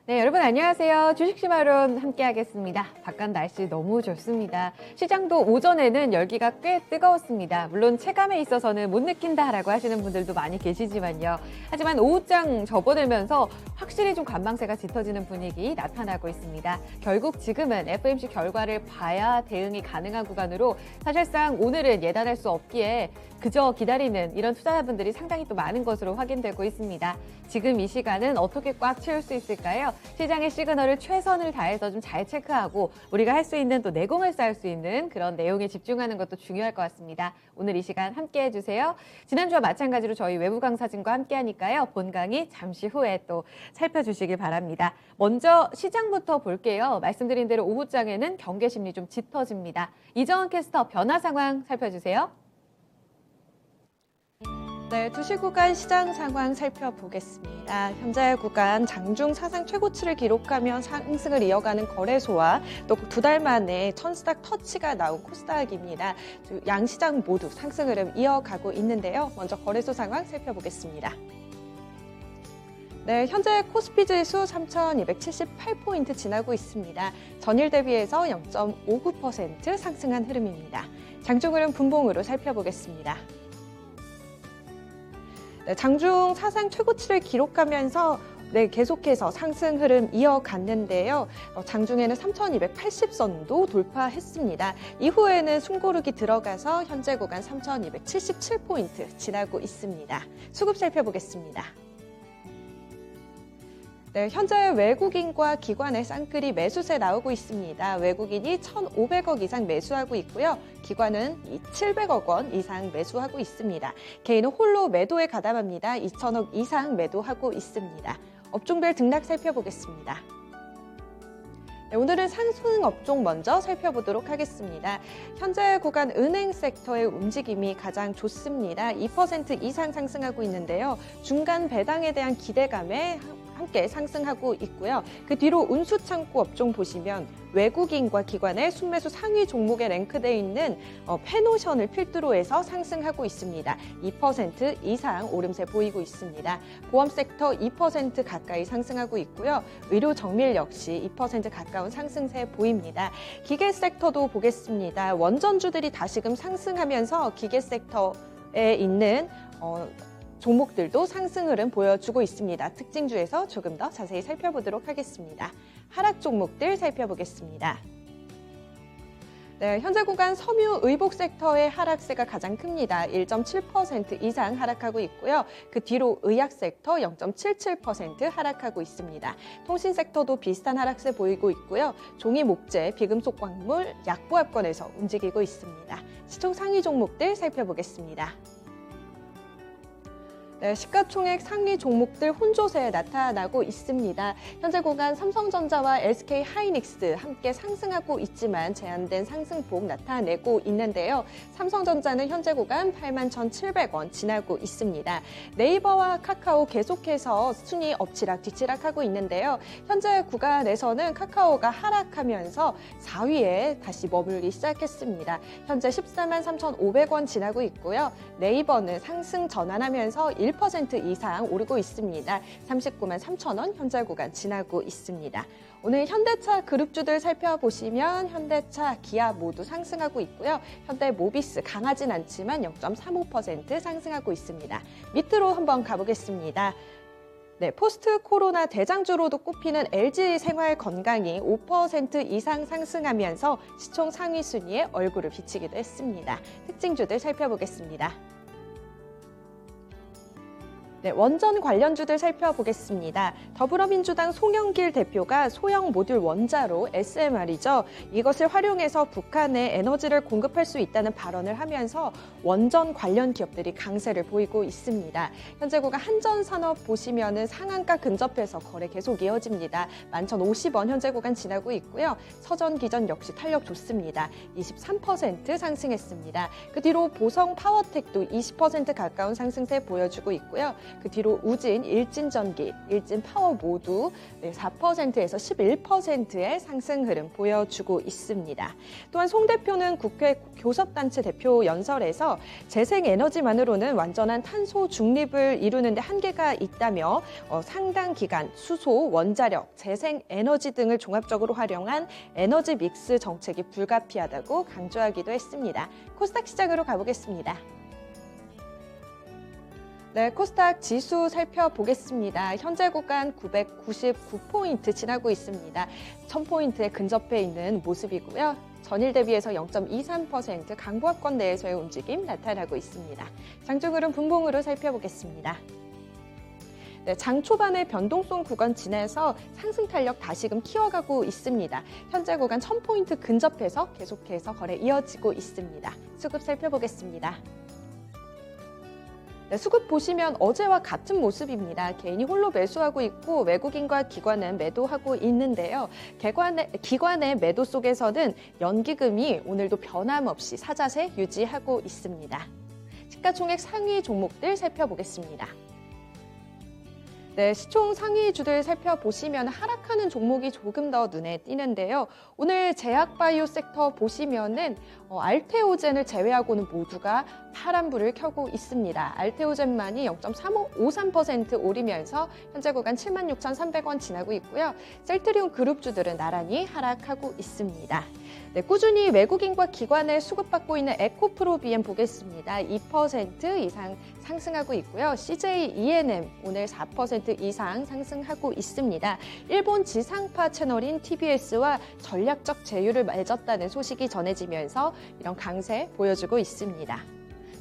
네, 여러분 안녕하세요. 주식시마론 함께하겠습니다. 바깥 날씨 너무 좋습니다. 시장도 오전에는 열기가 꽤 뜨거웠습니다. 물론 체감에 있어서는 못 느낀다라고 하시는 분들도 많이 계시지만요. 하지만 오후장 접어들면서 확실히 좀 관망세가 짙어지는 분위기 나타나고 있습니다. 결국 지금은 FOMC 결과를 봐야 대응이 가능한 구간으로 사실상 오늘은 예단할 수 없기에 그저 기다리는 이런 투자자분들이 상당히 또 많은 것으로 확인되고 있습니다. 지금 이 시간은 어떻게 꽉 채울 수 있을까요? 시장의 시그널을 최선을 다해서 좀 잘 체크하고 우리가 할 수 있는 또 내공을 쌓을 수 있는 그런 내용에 집중하는 것도 중요할 것 같습니다. 오늘 이 시간 함께 해주세요. 지난주와 마찬가지로 저희 외부 강사진과 함께 하니까요. 본 강의 잠시 후에 또 살펴주시길 바랍니다. 먼저 시장부터 볼게요. 말씀드린 대로 오후장에는 경계 심리 좀 짙어집니다. 이정은 캐스터 변화 상황 살펴주세요. 네, 투시 구간 시장 상황 살펴보겠습니다. 현재 구간 장중 사상 최고치를 기록하며 상승을 이어가는 거래소와 또 두 달 만에 천스닥 터치가 나온 코스닥입니다. 양 시장 모두 상승 흐름 이어가고 있는데요. 먼저 거래소 상황 살펴보겠습니다. 네, 현재 코스피 지수 3,278포인트 지나고 있습니다. 전일 대비해서 0.59% 상승한 흐름입니다. 장중 흐름 분봉으로 살펴보겠습니다. 네, 장중 사상 최고치를 기록하면서 계속해서 상승 흐름 이어갔는데요. 장중에는 3,280선도 돌파했습니다. 이후에는 숨고르기 들어가서 현재 구간 3,277포인트 지나고 있습니다. 수급 살펴보겠습니다. 네, 현재 외국인과 기관의 쌍끌이 매수세 나오고 있습니다. 외국인이 1,500억 이상 매수하고 있고요. 기관은 700억 원 이상 매수하고 있습니다. 개인은 홀로 매도에 가담합니다. 2,000억 이상 매도하고 있습니다. 업종별 등락 살펴보겠습니다. 네, 오늘은 상승 업종 먼저 살펴보도록 하겠습니다. 현재 구간 은행 섹터의 움직임이 가장 좋습니다. 2% 이상 상승하고 있는데요. 중간 배당에 대한 기대감에 함께 상승하고 있고요. 그 뒤로 운수창고 업종 보시면 외국인과 기관의 순매수 상위 종목에 랭크되어 있는 페노션을 필두로 해서 상승하고 있습니다. 2% 이상 오름세 보이고 있습니다. 보험 섹터 2% 가까이 상승하고 있고요. 의료 정밀 역시 2% 가까운 상승세 보입니다. 기계 섹터도 보겠습니다. 원전주들이 다시금 상승하면서 기계 섹터에 있는 종목들도 상승 흐름 보여주고 있습니다. 특징주에서 조금 더 자세히 살펴보도록 하겠습니다. 하락 종목들 살펴보겠습니다. 네, 현재 구간 섬유 의복 섹터의 하락세가 가장 큽니다. 1.7% 이상 하락하고 있고요. 그 뒤로 의약 섹터 0.77% 하락하고 있습니다. 통신 섹터도 비슷한 하락세 보이고 있고요. 종이 목재, 비금속 광물, 약보합권에서 움직이고 있습니다. 시총 상위 종목들 살펴보겠습니다. 네, 시가총액 상위 종목들 혼조세 나타나고 있습니다. 현재 구간 삼성전자와 SK하이닉스 함께 상승하고 있지만 제한된 상승폭 나타내고 있는데요. 삼성전자는 현재 구간 81,700원 지나고 있습니다. 네이버와 카카오 계속해서 순위 엎치락 뒤치락하고 있는데요. 현재 구간에서는 카카오가 하락하면서 4위에 다시 머물기 시작했습니다. 현재 143,500원 지나고 있고요. 네이버는 상승 전환하면서 1% 이상 오르고 있습니다. 393,000원 현재 구간 지나고 있습니다. 오늘 현대차 그룹주들 살펴보시면 현대차, 기아 모두 상승하고 있고요. 현대모비스 강하진 않지만 0.35% 상승하고 있습니다. 밑으로 한번 가보겠습니다. 네, 포스트 코로나 대장주로도 꼽히는 LG생활건강이 5% 이상 상승하면서 시총 상위 순위에 얼굴을 비치기도 했습니다. 특징주들 살펴보겠습니다. 네, 원전 관련주들 살펴보겠습니다. 더불어민주당 송영길 대표가 소형 모듈 원자로 SMR이죠. 이것을 활용해서 북한에 에너지를 공급할 수 있다는 발언을 하면서 원전 관련 기업들이 강세를 보이고 있습니다. 현재 구간 한전산업 보시면은 상한가 근접해서 거래 계속 이어집니다. 11,050원 현재 구간 지나고 있고요. 서전기전 역시 탄력 좋습니다. 23% 상승했습니다. 그 뒤로 보성 파워텍도 20% 가까운 상승세 보여주고 있고요. 그 뒤로 우진, 일진전기, 일진파워 모두 4%에서 11%의 상승 흐름 보여주고 있습니다. 또한 송 대표는 국회 교섭단체 대표 연설에서 재생에너지만으로는 완전한 탄소 중립을 이루는 데 한계가 있다며 상당 기간 수소, 원자력, 재생에너지 등을 종합적으로 활용한 에너지 믹스 정책이 불가피하다고 강조하기도 했습니다. 코스닥 시장으로 가보겠습니다. 네, 코스닥 지수 살펴보겠습니다. 현재 구간 999포인트 지나고 있습니다. 1000포인트에 근접해 있는 모습이고요. 전일 대비해서 0.23% 강보합권 내에서의 움직임 나타나고 있습니다. 장중으로는 분봉으로 살펴보겠습니다. 네, 장 초반에 변동성 구간 지나서 상승 탄력 다시금 키워가고 있습니다. 현재 구간 1000포인트 근접해서 계속해서 거래 이어지고 있습니다. 수급 살펴보겠습니다. 네, 수급 보시면 어제와 같은 모습입니다. 개인이 홀로 매수하고 있고 외국인과 기관은 매도하고 있는데요. 기관의 매도 속에서는 연기금이 오늘도 변함없이 사자세 유지하고 있습니다. 시가총액 상위 종목들 살펴보겠습니다. 네, 시총 상위주들 살펴보시면 하락하는 종목이 조금 더 눈에 띄는데요. 오늘 제약바이오 섹터 보시면은 알테오젠을 제외하고는 모두가 파란불을 켜고 있습니다. 알테오젠만이 0.53% 오르면서 현재 구간 76,300원 지나고 있고요. 셀트리온 그룹주들은 나란히 하락하고 있습니다. 네, 꾸준히 외국인과 기관을 수급받고 있는 에코프로비엠 보겠습니다. 2% 이상 상승하고 있고요. CJ ENM 오늘 4% 이상 상승하고 있습니다. 일본 지상파 채널인 TBS와 전략적 제휴를 맺었다는 소식이 전해지면서 이런 강세 보여주고 있습니다.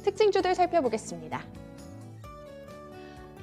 특징주들 살펴보겠습니다.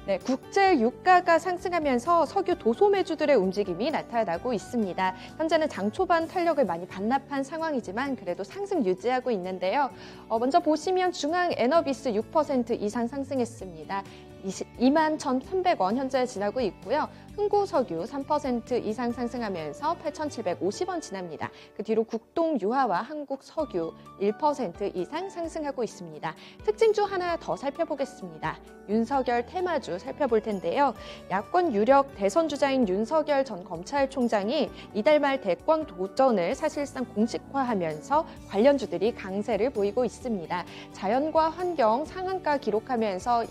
네, 국제 유가가 상승하면서 석유 도소매주들의 움직임이 나타나고 있습니다. 현재는 장 초반 탄력을 많이 반납한 상황이지만 그래도 상승 유지하고 있는데요. 먼저 보시면 중앙 에너비스 6% 이상 상승했습니다. 21,300원 현재 지나고 있고요. 흥구석유 3% 이상 상승하면서 8,750원 지납니다. 그 뒤로 국동유화와 한국석유 1% 이상 상승하고 있습니다. 특징주 하나 더 살펴보겠습니다. 윤석열 테마주 살펴볼 텐데요. 야권 유력 대선 주자인 윤석열 전 검찰총장이 이달 말 대권 도전을 사실상 공식화하면서 관련주들이 강세를 보이고 있습니다. 자연과 환경 상한가 기록하면서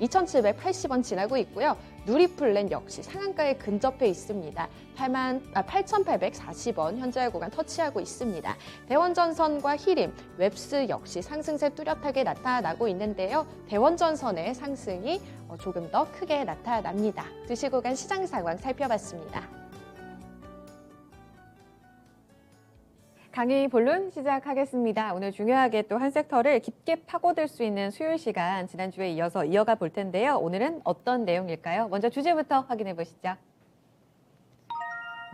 2,780원 지나고 있고요. 누리플랜 역시 상한가에 근접해 있습니다. 8,840원 현재 구간 터치하고 있습니다. 대원전선과 히림, 웹스 역시 상승세 뚜렷하게 나타나고 있는데요. 대원전선의 상승이 조금 더 크게 나타납니다. 두시 구간 시장 상황 살펴봤습니다. 강의 본론 시작하겠습니다. 오늘 중요하게 또 한 섹터를 깊게 파고들 수 있는 수요일 시간 지난주에 이어서 이어가 볼 텐데요. 오늘은 어떤 내용일까요? 먼저 주제부터 확인해 보시죠.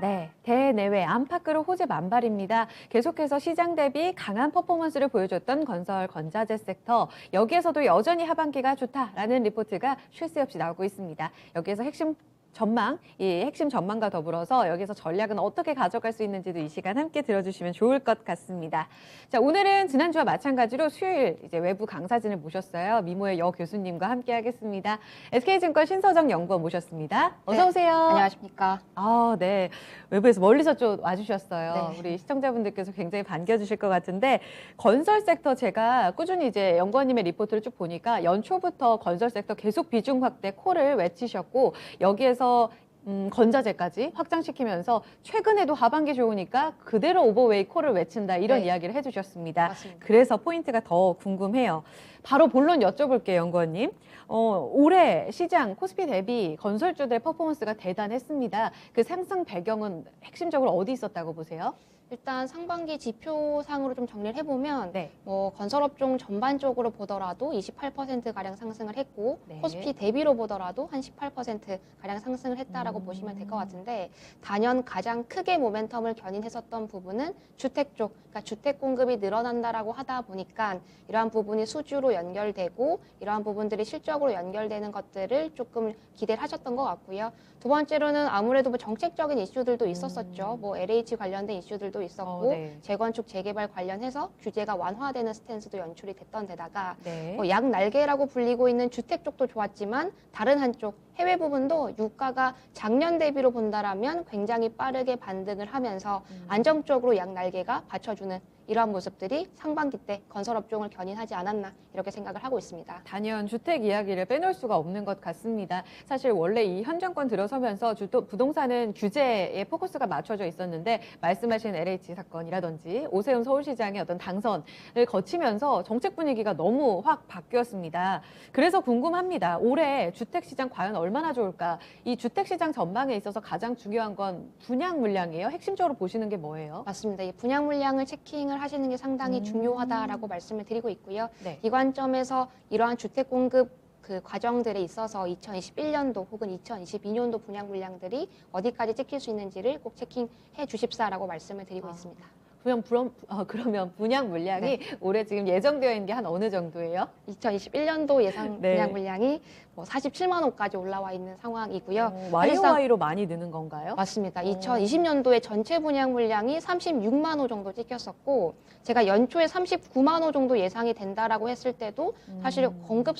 네, 대내외 안팎으로 호재 만발입니다. 계속해서 시장 대비 강한 퍼포먼스를 보여줬던 건설 건자재 섹터. 여기에서도 여전히 하반기가 좋다라는 리포트가 쉴 새 없이 나오고 있습니다. 여기에서 핵심 전망과 더불어서 여기서 전략은 어떻게 가져갈 수 있는지도 이 시간 함께 들어주시면 좋을 것 같습니다. 자, 오늘은 지난주와 마찬가지로 수요일 이제 외부 강사진을 모셨어요. 미모의 여 교수님과 함께 하겠습니다. SK증권 신서정 연구원 모셨습니다. 어서 오세요. 안녕하십니까. 네. 외부에서 멀리서 좀 와주셨어요. 네. 우리 시청자분들께서 굉장히 반겨주실 것 같은데 건설 섹터 제가 꾸준히 이제 연구원님의 리포트를 쭉 보니까 연초부터 건설 섹터 계속 비중 확대 콜을 외치셨고 여기에서 건자재까지 확장시키면서 최근에도 하반기 좋으니까 그대로 오버웨이 콜을 외친다 이런 네. 이야기를 해주셨습니다. 맞습니다. 그래서 포인트가 더 궁금해요. 바로 본론 여쭤볼게요, 연구원님. 올해 시장 코스피 대비 건설주들의 퍼포먼스가 대단했습니다. 그 상승 배경은 핵심적으로 어디 있었다고 보세요? 일단 상반기 지표상으로 좀 정리를 해보면 네. 건설업종 전반적으로 보더라도 28%가량 상승을 했고 네. 코스피 대비로 보더라도 한 18%가량 상승을 했다라고 보시면 될 것 같은데 단연 가장 크게 모멘텀을 견인했었던 부분은 주택 쪽, 그러니까 주택 공급이 늘어난다라고 하다 보니까 이러한 부분이 수주로 연결되고 이러한 부분들이 실적으로 연결되는 것들을 조금 기대를 하셨던 것 같고요. 두 번째로는 아무래도 정책적인 이슈들도 있었었죠. LH 관련된 이슈들도 논의도 있었고 네. 재건축 재개발 관련해서 규제가 완화되는 스탠스도 연출이 됐던 데다가 네. 양날개라고 불리고 있는 주택 쪽도 좋았지만 다른 한쪽 해외 부분도 유가가 작년 대비로 본다라면 굉장히 빠르게 반등을 하면서 안정적으로 양날개가 받쳐주는 이러한 모습들이 상반기 때 건설업종을 견인하지 않았나 이렇게 생각을 하고 있습니다. 단연 주택 이야기를 빼놓을 수가 없는 것 같습니다. 사실 원래 이 현 정권 들어서면서 부동산은 규제에 포커스가 맞춰져 있었는데 말씀하신 LH 사건이라든지 오세훈 서울시장의 어떤 당선을 거치면서 정책 분위기가 너무 확 바뀌었습니다. 그래서 궁금합니다. 올해 주택시장 과연 얼마나 좋을까? 이 주택시장 전망에 있어서 가장 중요한 건 분양 물량이에요. 핵심적으로 보시는 게 뭐예요? 맞습니다. 이 분양 물량을 체킹을 하시는 게 상당히 중요하다라고 말씀을 드리고 있고요. 네. 이 관점에서 이러한 주택 공급 그 과정들에 있어서 2021년도 혹은 2022년도 분양 물량들이 어디까지 찍힐 수 있는지를 꼭 체킹해 주십사라고 말씀을 드리고 있습니다. 그러면 분양 물량이 네. 올해 지금 예정되어 있는 게 한 어느 정도예요? 2021년도 예상 네. 분양 물량이 47만 호까지 올라와 있는 상황이고요. YOY로 많이 느는 건가요? 맞습니다. 2020년도에 전체 분양 물량이 36만 호 정도 찍혔었고 제가 연초에 39만 호 정도 예상이 된다라고 했을 때도 사실 공급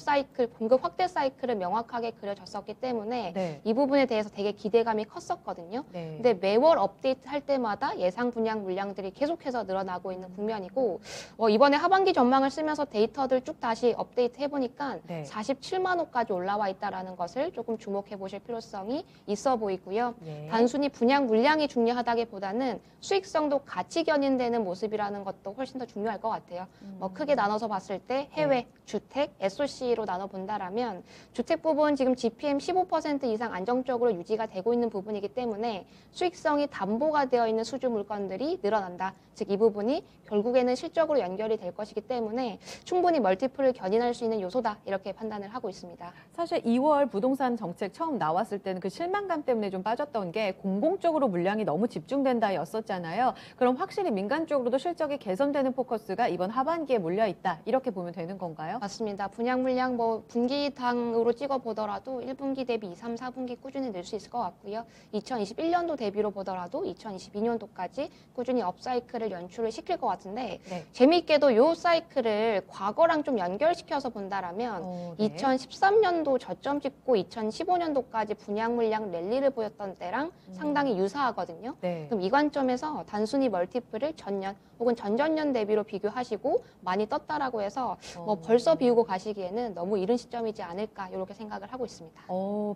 확대 사이클을 명확하게 그려졌었기 때문에 네. 이 부분에 대해서 되게 기대감이 컸었거든요. 네. 근데 매월 업데이트 할 때마다 예상 분양 물량들이 계속해서 늘어나고 있는 국면이고 이번에 하반기 전망을 쓰면서 데이터들 쭉 다시 업데이트 해보니까 네. 47만 호까지 올라와 있다는 것을 조금 주목해 보실 필요성이 있어 보이고요. 네. 단순히 분양 물량이 중요하다기보다는 수익성도 같이 견인되는 모습이라는 것도 훨씬 더 중요할 것 같아요. 크게 나눠서 봤을 때 해외, 주택, SOC로 나눠 본다라면 주택 부분 지금 GPM 15% 이상 안정적으로 유지가 되고 있는 부분이기 때문에 수익성이 담보가 되어 있는 수주 물건들이 늘어난다. 즉 이 부분이 결국에는 실적으로 연결이 될 것이기 때문에 충분히 멀티플을 견인할 수 있는 요소다. 이렇게 판단을 하고 있습니다. 사실 2월 부동산 정책 처음 나왔을 때는 그 실망감 때문에 좀 빠졌던 게 공공 쪽으로 물량이 너무 집중된다였었잖아요. 그럼 확실히 민간 쪽으로도 실적이 개선되는 포커스가 이번 하반기에 몰려 있다. 이렇게 보면 되는 건가요? 맞습니다. 분양 물량 분기당으로 찍어 보더라도 1분기 대비 2, 3, 4분기 꾸준히 늘 수 있을 것 같고요. 2021년도 대비로 보더라도 2022년도까지 꾸준히 업사이클을 연출을 시킬 것 같은데 네. 재미있게도 요 사이클을 과거랑 좀 연결시켜서 본다라면 네. 2013년도 저점 찍고 2015년도까지 분양 물량 랠리를 보였던 때랑 상당히 유사하거든요. 네. 그럼 이 관점에서 단순히 멀티플을 전년 혹은 전전년 대비로 비교하시고 많이 떴다라고 해서 벌써 비우고 가시기에는 너무 이른 시점이지 않을까 이렇게 생각을 하고 있습니다.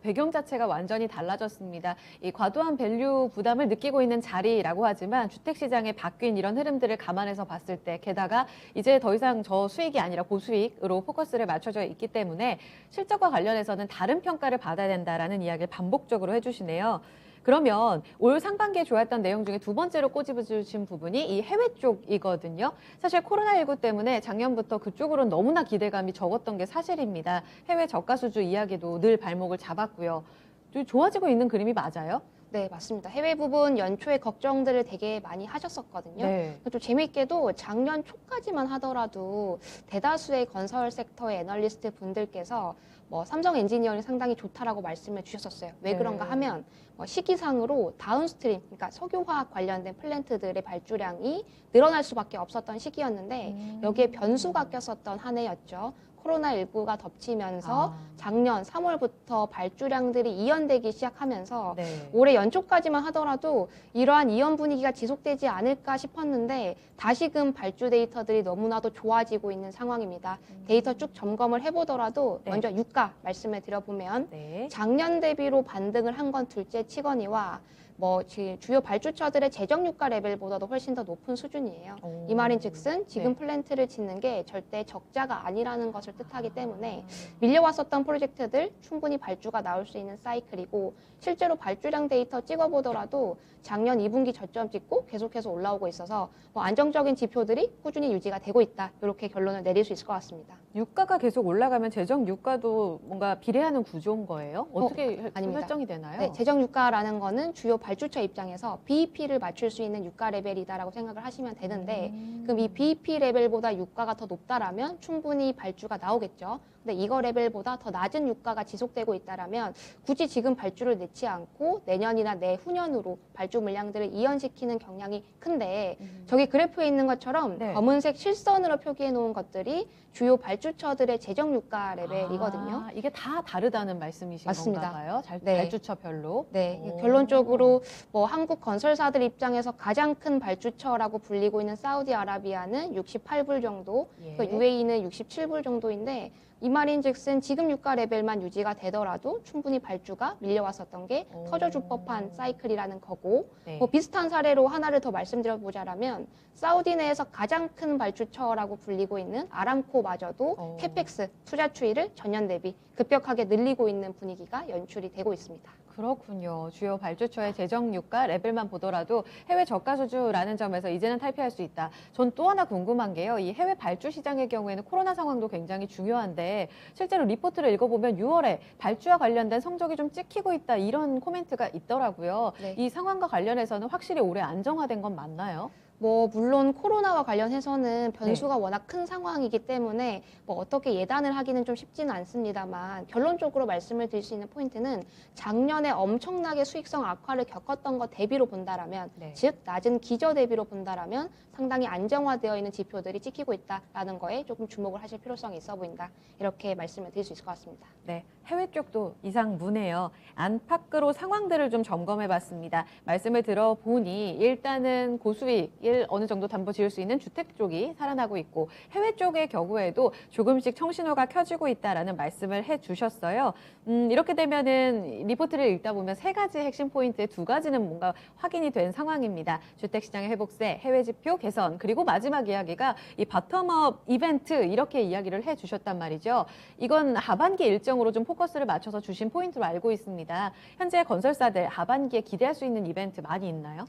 배경 자체가 완전히 달라졌습니다. 이 과도한 밸류 부담을 느끼고 있는 자리라고 하지만 주택시장의 바뀐 이런 흐름들을 감안해서 봤을 때 게다가 이제 더 이상 저수익이 아니라 고수익으로 포커스를 맞춰져 있기 때문에 실적과 관련해서는 다른 평가를 받아야 된다라는 이야기를 반복적으로 해주시네요. 그러면 올 상반기에 좋았던 내용 중에 두 번째로 꼬집어주신 부분이 이 해외 쪽이거든요. 사실 코로나19 때문에 작년부터 그쪽으로는 너무나 기대감이 적었던 게 사실입니다. 해외 저가 수주 이야기도 늘 발목을 잡았고요. 좀 좋아지고 있는 그림이 맞아요? 네, 맞습니다. 해외 부분 연초에 걱정들을 되게 많이 하셨었거든요. 네. 또 재미있게도 작년 초까지만 하더라도 대다수의 건설 섹터의 애널리스트 분들께서 삼성 엔지니어링 상당히 좋다라고 말씀을 주셨었어요. 왜 네. 그런가 하면 시기상으로 다운스트림, 그러니까 석유화학 관련된 플랜트들의 발주량이 늘어날 수밖에 없었던 시기였는데 여기에 변수가 꼈었던 한 해였죠. 코로나19가 덮치면서 작년 3월부터 발주량들이 이연되기 시작하면서 네. 올해 연초까지만 하더라도 이러한 이연 분위기가 지속되지 않을까 싶었는데 다시금 발주 데이터들이 너무나도 좋아지고 있는 상황입니다. 데이터 쭉 점검을 해보더라도 네. 먼저 유가 말씀을 드려보면 네. 작년 대비로 반등을 한 건 둘째 치거니와 주요 발주처들의 재정 유가 레벨보다도 훨씬 더 높은 수준이에요. 이 말인즉슨 지금 네. 플랜트를 짓는 게 절대 적자가 아니라는 것을 뜻하기 때문에 밀려왔었던 프로젝트들 충분히 발주가 나올 수 있는 사이클이고 실제로 발주량 데이터 찍어보더라도 작년 2분기 저점 찍고 계속해서 올라오고 있어서 안정적인 지표들이 꾸준히 유지가 되고 있다. 이렇게 결론을 내릴 수 있을 것 같습니다. 유가가 계속 올라가면 재정 유가도 뭔가 비례하는 구조인 거예요? 어떻게 아닙니다. 설정이 되나요? 네, 재정 유가라는 거는 주요 발주처 입장에서 BEP를 맞출 수 있는 유가 레벨이다라고 생각을 하시면 되는데 그럼 이 BEP 레벨보다 유가가 더 높다라면 충분히 발주가 나오겠죠. 근데 이거 레벨보다 더 낮은 유가가 지속되고 있다라면 굳이 지금 발주를 내지 않고 내년이나 내후년으로 발주 물량들을 이연시키는 경향이 큰데 저기 그래프에 있는 것처럼 네. 검은색 실선으로 표기해 놓은 것들이 주요 발주처들의 재정 유가 레벨이거든요. 아, 이게 다 다르다는 말씀이신 맞습니다. 건가 봐요? 네. 발주처별로? 네, 오. 결론적으로 뭐 한국 건설사들 입장에서 가장 큰 발주처라고 불리고 있는 사우디아라비아는 68불 정도, 예. 그 UAE는 67불 정도인데 이 말인즉슨 지금 유가 레벨만 유지가 되더라도 충분히 발주가 밀려왔었던 게 오. 터져줄 법한 사이클이라는 거고 네. 뭐 비슷한 사례로 하나를 더 말씀드려보자라면 사우디 내에서 가장 큰 발주처라고 불리고 있는 아람코마저도 오. 캐펙스 투자 추이를 전년 대비 급격하게 늘리고 있는 분위기가 연출이 되고 있습니다. 그렇군요. 주요 발주처의 재정 유가 레벨만 보더라도 해외 저가 수주라는 점에서 이제는 탈피할 수 있다. 전 또 하나 궁금한 게요. 이 해외 발주 시장의 경우에는 코로나 상황도 굉장히 중요한데 실제로 리포트를 읽어보면 6월에 발주와 관련된 성적이 좀 찍히고 있다 이런 코멘트가 있더라고요. 네. 이 상황과 관련해서는 확실히 올해 안정화된 건 맞나요? 뭐 물론 코로나와 관련해서는 변수가 워낙 큰 상황이기 때문에 뭐 어떻게 예단을 하기는 좀 쉽지는 않습니다만 결론적으로 말씀을 드릴 수 있는 포인트는 작년에 엄청나게 수익성 악화를 겪었던 것 대비로 본다라면 네. 즉 낮은 기저 대비로 본다라면 상당히 안정화되어 있는 지표들이 찍히고 있다라는 거에 조금 주목을 하실 필요성이 있어 보인다 이렇게 말씀을 드릴 수 있을 것 같습니다. 네, 해외 쪽도 이상무네요. 안팎으로 상황들을 좀 점검해봤습니다. 말씀을 들어보니 일단은 고수익을 어느 정도 담보 지을 수 있는 주택 쪽이 살아나고 있고 해외 쪽의 경우에도 조금씩 청신호가 켜지고 있다라는 말씀을 해주셨어요. 이렇게 되면은 리포트를 읽다 보면 세 가지 핵심 포인트의 두 가지는 뭔가 확인이 된 상황입니다. 주택시장의 회복세, 해외 지표 개선, 그리고 마지막 이야기가 이 바텀업 이벤트 이렇게 이야기를 해주셨단 말이죠. 이건 하반기 일정으로 좀 포커스를 맞춰서 주신 포인트로 알고 있습니다. 현재 건설사들 하반기에 기대할 수 있는 이벤트 많이 있나요?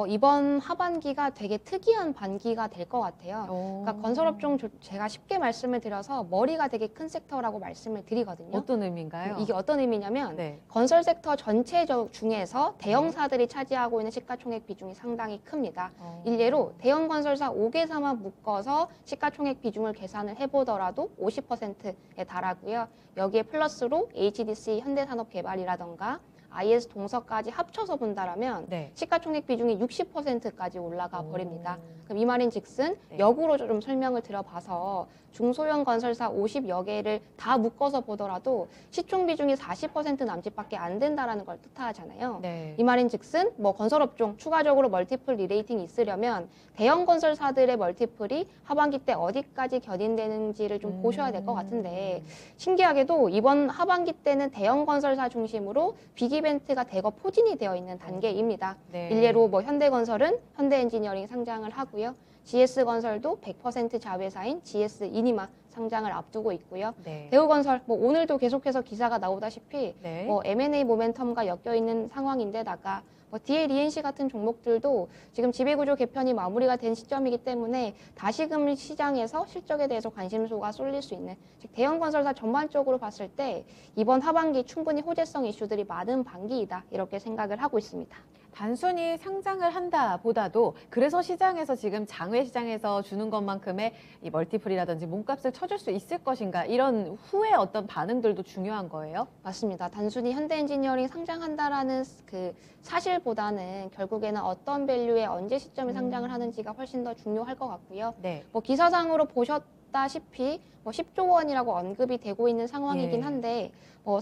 이번 하반기가 되게 특이한 반기가 될 것 같아요. 그러니까 건설업종 제가 쉽게 말씀을 드려서 머리가 되게 큰 섹터라고 말씀을 드리거든요. 어떤 의미인가요? 이게 어떤 의미냐면 네. 건설 섹터 전체 중에서 대형사들이 차지하고 있는 시가총액 비중이 상당히 큽니다. 일례로 대형 건설사 5개사만 묶어서 시가총액 비중을 계산을 해보더라도 50%에 달하고요. 여기에 플러스로 HDC 현대산업개발이라던가 IS 동서까지 합쳐서 본다라면 네. 시가총액 비중이 60%까지 올라가 오. 버립니다. 그럼 이 말인즉슨 네. 역으로 좀 설명을 드려봐서 중소형 건설사 50여 개를 다 묶어서 보더라도 시총 비중이 40% 남짓밖에 안 된다라는 걸 뜻하잖아요. 네. 이 말인즉슨 뭐 건설업종 추가적으로 멀티플 리레이팅이 있으려면 대형 건설사들의 멀티플이 하반기 때 어디까지 견인되는지를 좀 보셔야 될 것 같은데 신기하게도 이번 하반기 때는 대형 건설사 중심으로 빅이벤트가 대거 포진이 되어 있는 단계입니다. 네. 일례로 뭐 현대건설은 현대엔지니어링 상장을 하고요. GS건설도 100% 자회사인 GS 이니마 상장을 앞두고 있고요. 네. 대우건설 뭐 오늘도 계속해서 기사가 나오다시피 네. 뭐 M&A 모멘텀과 엮여 있는 상황인데다가 뭐 DL, ENC 같은 종목들도 지금 지배구조 개편이 마무리가 된 시점이기 때문에 다시금 시장에서 실적에 대해서 관심소가 쏠릴 수 있는 즉 대형 건설사 전반적으로 봤을 때 이번 하반기 충분히 호재성 이슈들이 많은 반기이다 이렇게 생각을 하고 있습니다. 단순히 상장을 한다 보다도 그래서 시장에서 지금 장외 시장에서 주는 것만큼의 이 멀티플이라든지 몸값을 쳐줄 수 있을 것인가 이런 후의 어떤 반응들도 중요한 거예요? 맞습니다. 단순히 현대엔지니어링 상장한다라는 그 사실보다는 결국에는 어떤 밸류에 언제 시점에 상장을 하는지가 훨씬 더 중요할 것 같고요. 네. 뭐 기사상으로 보셨다시피 뭐 10조 원이라고 언급이 되고 있는 상황이긴 예. 한데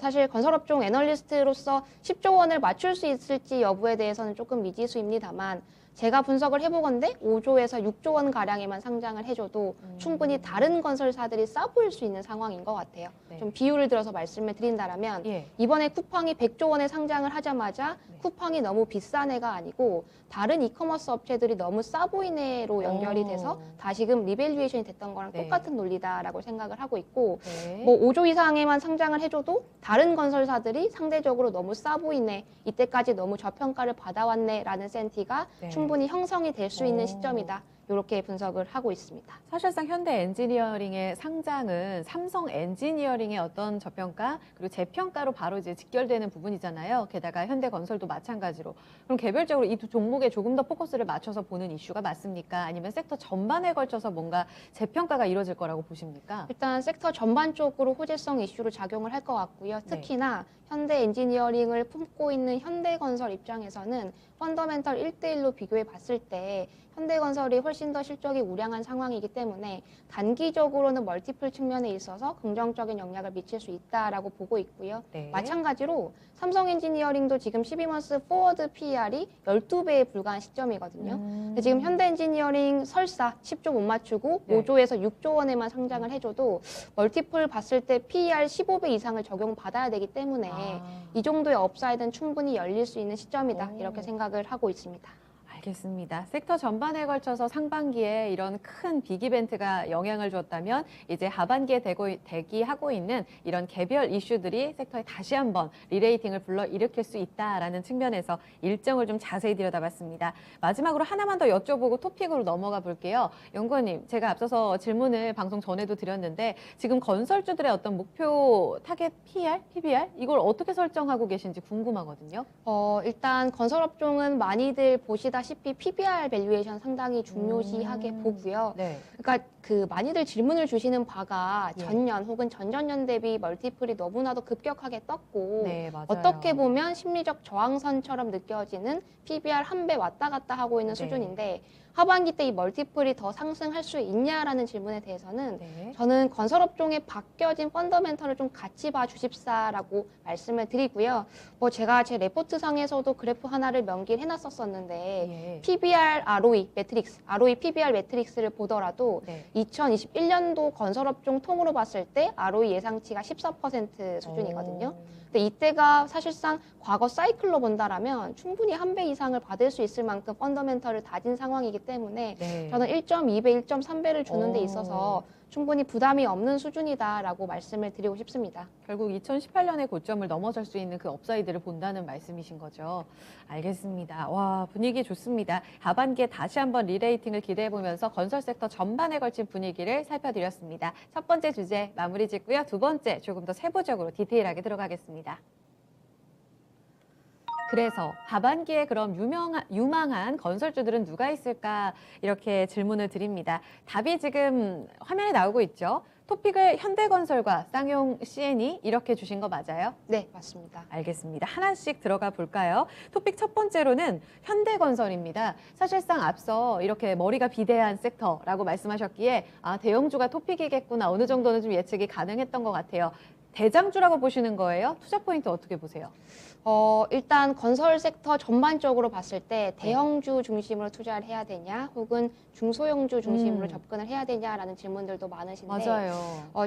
사실 건설업종 애널리스트로서 10조 원을 맞출 수 있을지 여부에 대해서는 조금 미지수입니다만 제가 분석을 해보건대 5조에서 6조 원 가량에만 상장을 해줘도 충분히 다른 건설사들이 싸보일 수 있는 상황인 것 같아요. 네. 좀 비율을 들어서 말씀을 드린다라면 예. 이번에 쿠팡이 100조 원에 상장을 하자마자 네. 쿠팡이 너무 비싼 애가 아니고 다른 이커머스 업체들이 너무 싸 보인 애로 연결이 돼서 다시금 리밸류에이션이 됐던 거랑 네. 똑같은 논리다라고 생각을 하고 있고 네. 뭐 5조 이상에만 상장을 해줘도 다른 건설사들이 상대적으로 너무 싸 보이네 이때까지 너무 저평가를 받아왔네라는 센티가 네. 충분히 형성이 될 수 있는 시점이다. 이렇게 분석을 하고 있습니다. 사실상 현대 엔지니어링의 상장은 삼성 엔지니어링의 어떤 저평가 그리고 재평가로 바로 이제 직결되는 부분이잖아요. 게다가 현대건설도 마찬가지로. 그럼 개별적으로 이 두 종목에 조금 더 포커스를 맞춰서 보는 이슈가 맞습니까? 아니면 섹터 전반에 걸쳐서 뭔가 재평가가 이루어질 거라고 보십니까? 일단 섹터 전반적으로 호재성 이슈로 작용을 할 것 같고요. 특히나 현대 엔지니어링을 품고 있는 현대건설 입장에서는 펀더멘털 1대1로 비교해 봤을 때 현대건설이 훨씬 더 실적이 우량한 상황이기 때문에 단기적으로는 멀티플 측면에 있어서 긍정적인 영향을 미칠 수 있다라고 보고 있고요. 네. 마찬가지로 삼성 엔지니어링도 지금 12months 포워드 PER이 12배에 불과한 시점이거든요. 근데 지금 현대 엔지니어링 설사 10조 못 맞추고 네. 5조에서 6조 원에만 상장을 해줘도 멀티플 봤을 때 PER 15배 이상을 적용받아야 되기 때문에 이 정도의 업사이드는 충분히 열릴 수 있는 시점이다. 오. 이렇게 생각을 하고 있습니다. 알겠습니다. 섹터 전반에 걸쳐서 상반기에 이런 큰 빅 이벤트가 영향을 줬다면 이제 하반기에 대기하고 있는 이런 개별 이슈들이 섹터에 다시 한번 리레이팅을 불러일으킬 수 있다라는 측면에서 일정을 좀 자세히 들여다봤습니다. 마지막으로 하나만 더 여쭤보고 토픽으로 넘어가 볼게요. 연구원님, 제가 앞서서 질문을 방송 전에도 드렸는데 지금 건설주들의 어떤 목표 타겟 PR, PBR 이걸 어떻게 설정하고 계신지 궁금하거든요. 일단 건설업종은 많이들 보시다시피 PBR 밸류에이션 상당히 중요시하게 보고요. 네. 그러니까 그 많이들 질문을 주시는 바가 예. 전년 혹은 전전년 대비 멀티플이 너무나도 급격하게 떴고 네, 맞아요. 어떻게 보면 심리적 저항선처럼 느껴지는 PBR 한 배 왔다 갔다 하고 있는 네. 수준인데 하반기 때 이 멀티플이 더 상승할 수 있냐라는 질문에 대해서는 네. 저는 건설업종의 바뀌어진 펀더멘털을 좀 같이 봐 주십사라고 말씀을 드리고요. 뭐 제가 제 레포트상에서도 그래프 하나를 명기를 해놨었었는데 예. PBR ROE 매트릭스, ROE PBR 매트릭스를 보더라도 네. 2021년도 건설업종 통으로 봤을 때 ROE 예상치가 14% 수준이거든요. 오. 근데 이때가 사실상 과거 사이클로 본다라면 충분히 한 배 이상을 받을 수 있을 만큼 펀더멘털을 다진 상황이기 때문에 네. 저는 1.2배, 1.3배를 주는 데 오. 있어서 충분히 부담이 없는 수준이다라고 말씀을 드리고 싶습니다. 결국 2018년의 고점을 넘어설 수 있는 그 업사이드를 본다는 말씀이신 거죠. 알겠습니다. 와, 분위기 좋습니다. 하반기에 다시 한번 리레이팅을 기대해보면서 건설 섹터 전반에 걸친 분위기를 살펴드렸습니다. 첫 번째 주제 마무리 짓고요. 두 번째 조금 더 세부적으로 디테일하게 들어가겠습니다. 그래서 하반기에 그럼 유망한 건설주들은 누가 있을까 이렇게 질문을 드립니다. 답이 지금 화면에 나오고 있죠. 토픽을 현대건설과 쌍용 C&E 이렇게 주신 거 맞아요? 네, 맞습니다. 알겠습니다. 하나씩 들어가 볼까요? 토픽 첫 번째로는 현대건설입니다. 사실상 앞서 이렇게 머리가 비대한 섹터라고 말씀하셨기에 대형주가 토픽이겠구나 어느 정도는 좀 예측이 가능했던 것 같아요. 대장주라고 보시는 거예요? 투자 포인트 어떻게 보세요? 일단 건설 섹터 전반적으로 봤을 때 대형주 중심으로 투자를 해야 되냐 혹은 중소형주 중심으로 접근을 해야 되냐라는 질문들도 많으신데 맞아요.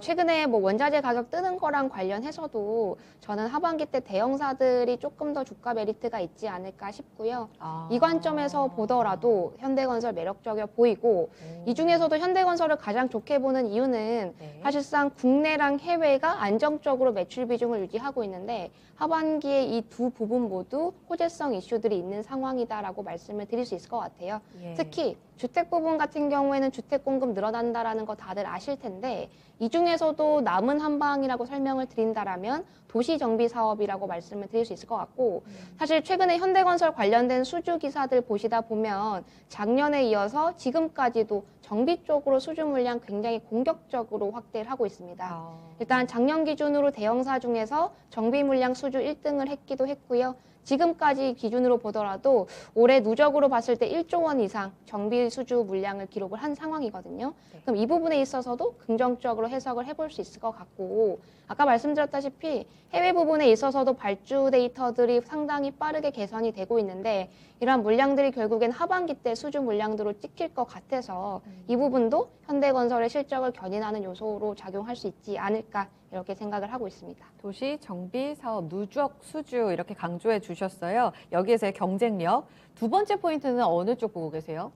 최근에 뭐 원자재 가격 뜨는 거랑 관련해서도 저는 하반기 때 대형사들이 조금 더 주가 메리트가 있지 않을까 싶고요. 이 관점에서 보더라도 현대건설 매력적이어 보이고 이 중에서도 현대건설을 가장 좋게 보는 이유는 네. 사실상 국내랑 해외가 안정적으로 매출 비중을 유지하고 있는데 하반기에 이 두 부분 모두 호재성 이슈들이 있는 상황이다라고 말씀을 드릴 수 있을 것 같아요. 예. 특히 주택 부분 같은 경우에는 주택 공급 늘어난다라는 거 다들 아실 텐데 이 중에서도 남은 한방이라고 설명을 드린다라면 도시 정비 사업이라고 말씀을 드릴 수 있을 것 같고 사실 최근에 현대건설 관련된 수주 기사들 보시다 보면 작년에 이어서 지금까지도 정비 쪽으로 수주 물량 굉장히 공격적으로 확대를 하고 있습니다. 일단 작년 기준으로 대형사 중에서 정비 물량 수주 1등을 했기도 했고요. 지금까지 기준으로 보더라도 올해 누적으로 봤을 때 1조 원 이상 정비 수주 물량을 기록을 한 상황이거든요. 네. 그럼 이 부분에 있어서도 긍정적으로 해석을 해볼 수 있을 것 같고 아까 말씀드렸다시피 해외 부분에 있어서도 발주 데이터들이 상당히 빠르게 개선이 되고 있는데 이러한 물량들이 결국엔 하반기 때 수주 물량으로 찍힐 것 같아서 이 부분도 현대건설의 실적을 견인하는 요소로 작용할 수 있지 않을까 이렇게 생각을 하고 있습니다. 도시 정비 사업 누적 수주 이렇게 강조해 주셨어요. 여기에서의 경쟁력. 두 번째 포인트는 어느 쪽 보고 계세요?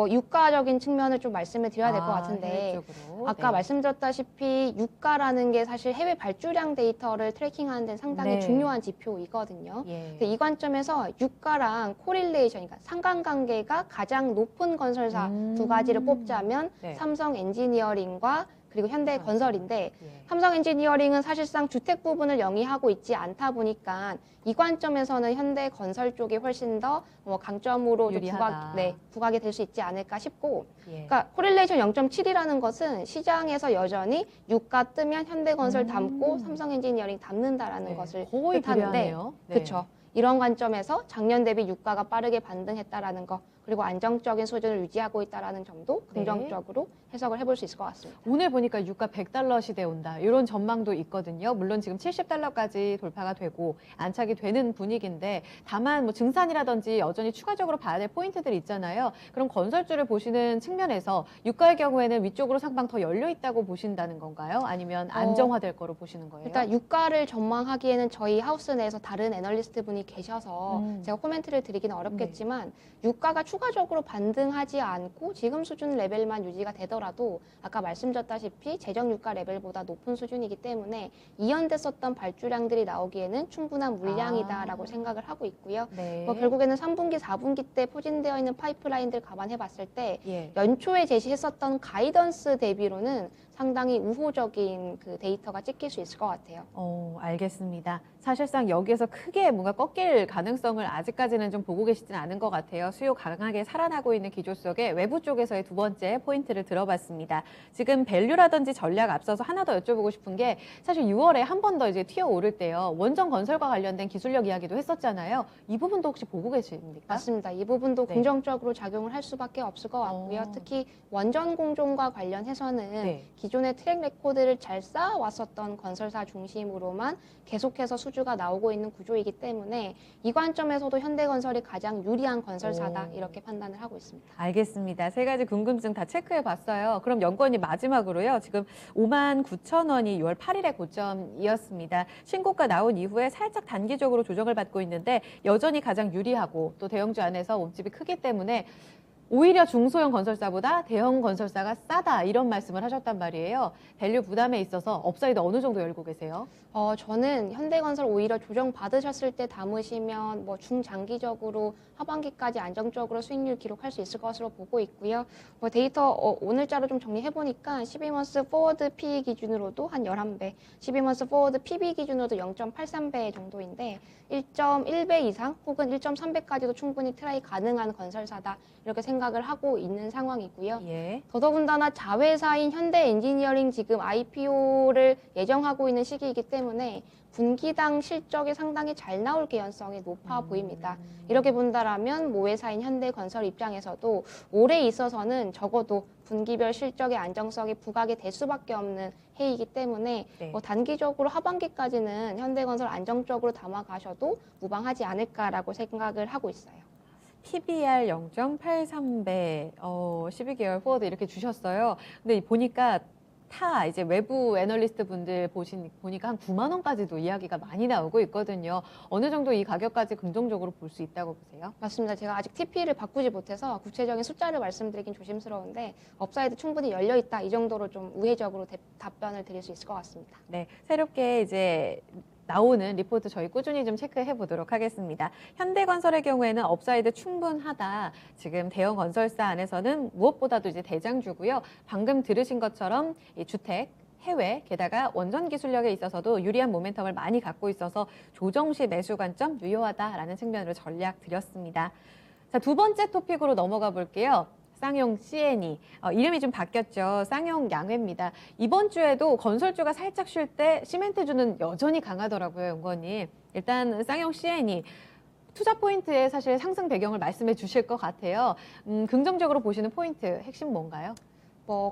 유가적인 측면을 좀 말씀을 드려야 될 것 같은데 해외적으로. 아까 네. 말씀드렸다시피 유가라는 게 사실 해외 발주량 데이터를 트래킹하는 데는 상당히 네. 중요한 지표이거든요. 예. 근데 이 관점에서 유가랑 코릴레이션, 그러니까 상관관계가 가장 높은 건설사 두 가지를 뽑자면 네. 삼성 엔지니어링과 그리고 현대건설인데 예. 삼성 엔지니어링은 사실상 주택 부분을 영위하고 있지 않다 보니까 이 관점에서는 현대건설 쪽이 훨씬 더 강점으로 좀 유리하다. 부각이 될 수 있지 않을까 싶고 예. 그러니까 코릴레이션 0.7이라는 것은 시장에서 여전히 유가 뜨면 현대건설 담고 삼성 엔지니어링 담는다라는 네. 것을 거의 뜻하는데 비례하네요. 네. 그렇죠. 이런 관점에서 작년 대비 유가가 빠르게 반등했다라는 거 그리고 안정적인 수준을 유지하고 있다라는 점도 네. 긍정적으로 해석을 해볼 수 있을 것 같습니다. 오늘 보니까 유가 100달러 시대 온다. 이런 전망도 있거든요. 물론 지금 70달러까지 돌파가 되고 안착이 되는 분위기인데 다만 뭐 증산이라든지 여전히 추가적으로 봐야 될 포인트들이 있잖아요. 그럼 건설주를 보시는 측면에서 유가의 경우에는 위쪽으로 상방 더 열려 있다고 보신다는 건가요? 아니면 안정화될 거로 보시는 거예요? 일단 유가를 전망하기에는 저희 하우스 내에서 다른 애널리스트 분이 계셔서 제가 코멘트를 드리기는 어렵겠지만 유가가 추가적으로 반등하지 않고 지금 수준 레벨만 유지가 되더라도 아까 말씀드렸다시피 재정 유가 레벨보다 높은 수준이기 때문에 이연됐었던 발주량들이 나오기에는 충분한 물량이다라고 생각을 하고 있고요. 네. 결국에는 3분기, 4분기 때 포진되어 있는 파이프라인들 감안해 봤을 때 예. 연초에 제시했었던 가이던스 대비로는 상당히 우호적인 그 데이터가 찍힐 수 있을 것 같아요. 알겠습니다. 사실상 여기에서 크게 뭔가 꺾일 가능성을 아직까지는 좀 보고 계시지는 않은 것 같아요. 수요 강하게 살아나고 있는 기조 속에 외부 쪽에서의 두 번째 포인트를 들어봤습니다. 지금 밸류라든지 전략 앞서서 하나 더 여쭤보고 싶은 게 사실 6월에 한 번 더 이제 튀어 오를 때요. 원전 건설과 관련된 기술력 이야기도 했었잖아요. 이 부분도 혹시 보고 계십니까? 맞습니다. 이 부분도 네. 긍정적으로 작용을 할 수밖에 없을 것 같고요. 특히 원전 공종과 관련해서는 네. 기존의 트랙 레코드를 잘 쌓아왔었던 건설사 중심으로만 계속해서 수주가 나오고 있는 구조이기 때문에 이 관점에서도 현대건설이 가장 유리한 건설사다 이렇게 판단을 하고 있습니다. 알겠습니다. 세 가지 궁금증 다 체크해 봤어요. 그럼 연권이 마지막으로요. 지금 59,000원이 6월 8일의 고점이었습니다. 신고가 나온 이후에 살짝 단기적으로 조정을 받고 있는데 여전히 가장 유리하고 또 대형주 안에서 몸집이 크기 때문에 오히려 중소형 건설사보다 대형 건설사가 싸다 이런 말씀을 하셨단 말이에요. 밸류 부담에 있어서 업사이드 어느 정도 열고 계세요? 저는 현대건설 오히려 조정 받으셨을 때 담으시면 중장기적으로 하반기까지 안정적으로 수익률 기록할 수 있을 것으로 보고 있고요. 데이터 오늘자로 좀 정리해보니까 12months 포워드 PE 기준으로도 한 11배, 12months 포워드 PB 기준으로도 0.83배 정도인데 1.1배 이상 혹은 1.3배까지도 충분히 트라이 가능한 건설사다 이렇게 생각을 하고 있는 상황이고요. 예. 더더군다나 자회사인 현대 엔지니어링 지금 IPO를 예정하고 있는 시기이기 때문에 분기당 실적이 상당히 잘 나올 개연성이 높아 보입니다. 이렇게 본다라면 모회사인 현대건설 입장에서도 올해 있어서는 적어도 분기별 실적의 안정성이 부각이 될 수밖에 없는 해이기 때문에 네. 단기적으로 하반기까지는 현대건설 안정적으로 담아가셔도 무방하지 않을까라고 생각을 하고 있어요. PBR 0.83배, 12개월 포워드 이렇게 주셨어요. 근데 보니까 이제 외부 애널리스트 분들 보니까 한 9만 원까지도 이야기가 많이 나오고 있거든요. 어느 정도 이 가격까지 긍정적으로 볼 수 있다고 보세요? 맞습니다. 제가 아직 TP를 바꾸지 못해서 구체적인 숫자를 말씀드리긴 조심스러운데 업사이드 충분히 열려 있다 이 정도로 좀 우회적으로 답변을 드릴 수 있을 것 같습니다. 네, 새롭게 이제 나오는 리포트 저희 꾸준히 좀 체크해 보도록 하겠습니다. 현대건설의 경우에는 업사이드 충분하다. 지금 대형 건설사 안에서는 무엇보다도 이제 대장주고요. 방금 들으신 것처럼 이 주택, 해외, 게다가 원전 기술력에 있어서도 유리한 모멘텀을 많이 갖고 있어서 조정 시 매수 관점 유효하다라는 측면으로 전략 드렸습니다. 자, 두 번째 토픽으로 넘어가 볼게요. 쌍용 CNE. 이름이 좀 바뀌었죠. 쌍용 양회입니다. 이번 주에도 건설주가 살짝 쉴 때 시멘트주는 여전히 강하더라고요, 연구원님. 일단 쌍용 CNE. 투자 포인트에 사실 상승 배경을 말씀해 주실 것 같아요. 긍정적으로 보시는 포인트, 핵심 뭔가요?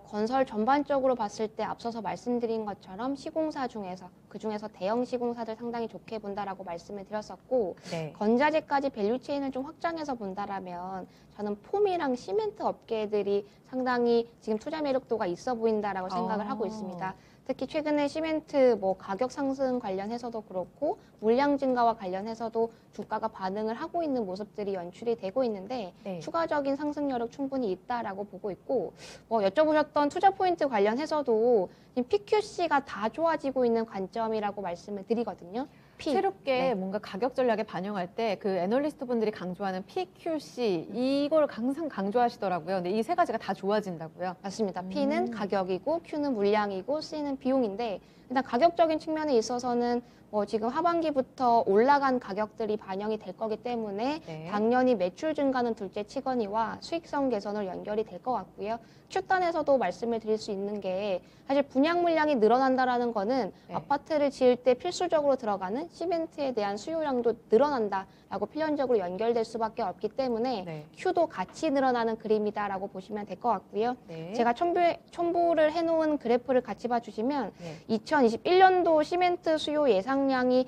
건설 전반적으로 봤을 때 앞서서 말씀드린 것처럼 시공사 중에서 그중에서 대형 시공사들 상당히 좋게 본다라고 말씀을 드렸었고 네. 건자재까지 밸류체인을 좀 확장해서 본다라면 저는 폼이랑 시멘트 업계들이 상당히 지금 투자 매력도가 있어 보인다라고 생각을 하고 있습니다. 특히 최근에 시멘트 뭐 가격 상승 관련해서도 그렇고 물량 증가와 관련해서도 주가가 반응을 하고 있는 모습들이 연출이 되고 있는데 네. 추가적인 상승 여력 충분히 있다라고 보고 있고 여쭤보셨던 투자 포인트 관련해서도 지금 PQC가 다 좋아지고 있는 관점이라고 말씀을 드리거든요. P. 새롭게 네. 뭔가 가격 전략에 반영할 때 그 애널리스트 분들이 강조하는 PQC 이걸 항상 강조하시더라고요. 근데 이 세 가지가 다 좋아진다고요? 맞습니다. P는 가격이고 Q는 물량이고 C는 비용인데 일단 가격적인 측면에 있어서는 지금 하반기부터 올라간 가격들이 반영이 될 거기 때문에 네. 당연히 매출 증가는 둘째 치거니와 수익성 개선으로 연결이 될 것 같고요. Q단에서도 말씀을 드릴 수 있는 게 사실 분양 물량이 늘어난다라는 거는 네. 아파트를 지을 때 필수적으로 들어가는 시멘트에 대한 수요량도 늘어난다라고 필연적으로 연결될 수밖에 없기 때문에 네. Q도 같이 늘어나는 그림이다라고 보시면 될 것 같고요. 네. 제가 첨부를 해놓은 그래프를 같이 봐주시면 네. 2021년도 시멘트 수요 예상량이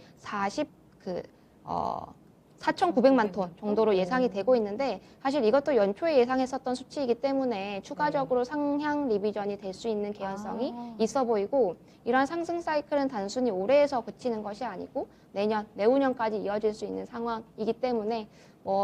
4,900만 톤 정도로 예상이 되고 있는데 사실 이것도 연초에 예상했었던 수치이기 때문에 추가적으로 상향 리비전이 될 수 있는 개연성이 있어 보이고 이러한 상승 사이클은 단순히 올해에서 그치는 것이 아니고 내년, 내후년까지 이어질 수 있는 상황이기 때문에